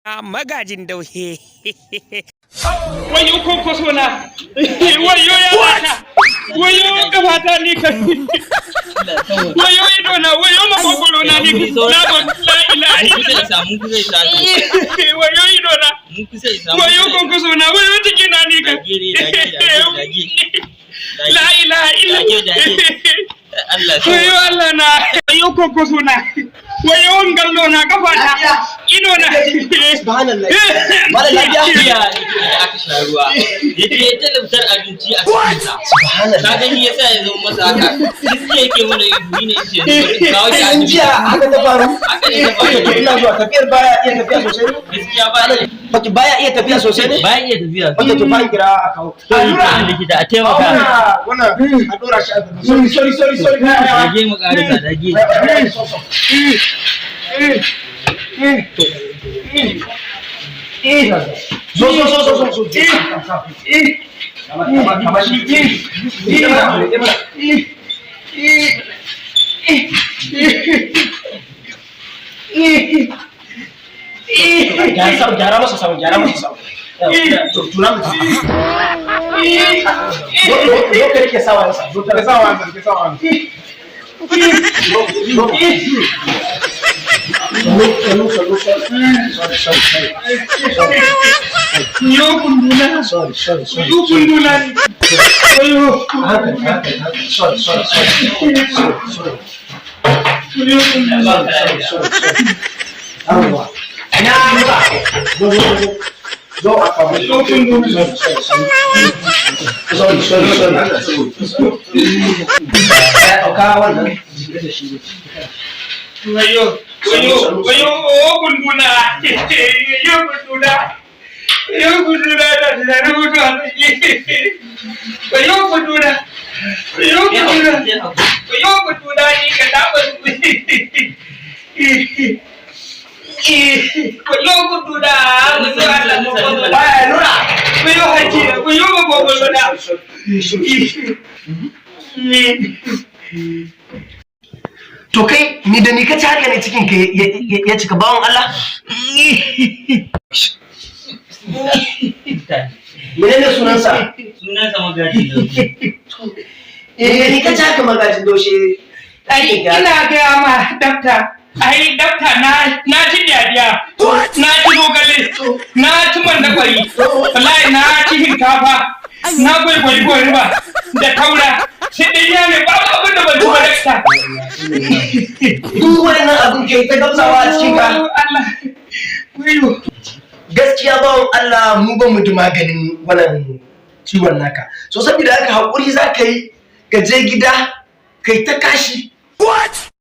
Magajin Daushe. Wayo konkoso na. Wayo ya bata. Wayo kafata ni kai. Wayo ido na, wayo makokoro na ni. Na ba la ilaha illallah. Mun kusa isa. Wayo ido na. Mun kusa isa. Wayo konkoso na, wayo tiki na ni kai. La ilaha illallah. Allah. Wayo Allah na. Wayo konkoso na. Wayo ngallo na kafata. Ido na. Subhanallah. Mala lafiya. Aka sha ruwa. Yace ta laftar abinci a cikin sa. Subhanallah. Ka gani yasa ya zama masa haka. Duk yake mana yi ne yace kawo shi a In jiya haka ta faru. Haka ne ta faru. Ina zuwa tafiyar baya iya tafiya sosai ne? Gaskiya ba ne. Baki baya iya tafiya sosai ne? Ba iya tafiya. Wanda to bayan kira a kawo. Allura likita a taimaka. Wannan a dora shi a gaba. Sorry. Dage mu karisa dage. Zo. Gyara masa samu. Tura mu. Zo ka rike sawa yasa. Zo ka sawa. Yo kundula. Sorry. Yo kundula. Wayo. Sorry. Yo kundula. Awa. Ina muka. Zo a kawo. Yo kundula. Sorry. Oka wannan. Wayo kundula. Yo kundula da rubutu a ciki. Wayo kundula ni ka taba. Wayo kundula. Baya nura. Wayo hakira. Wayo makokoro To kai ni da ni kace haka ne cikin ka ya cika bawon Allah? Menene sunansa? Sunansa Magajin Daushe. Ni kace haka Magajin Daushe. Ina gaya ma dakta. Ai dakta na ci dadiya. Na ci gogale. Na ci mandakwari. Wallahi na ci hinkafa. Na gwaigwai ba da taura. Sai dai ya ne babu abin da ban ci ba dakta. Duk wannan abin ke ta gamsawa a cikin ka. Allah. Wayo. Gaskiya bawon Allah mu ba mu da maganin wannan ciwon naka. So saboda haka hakuri za ka yi ka je gida kai ta kashi. What?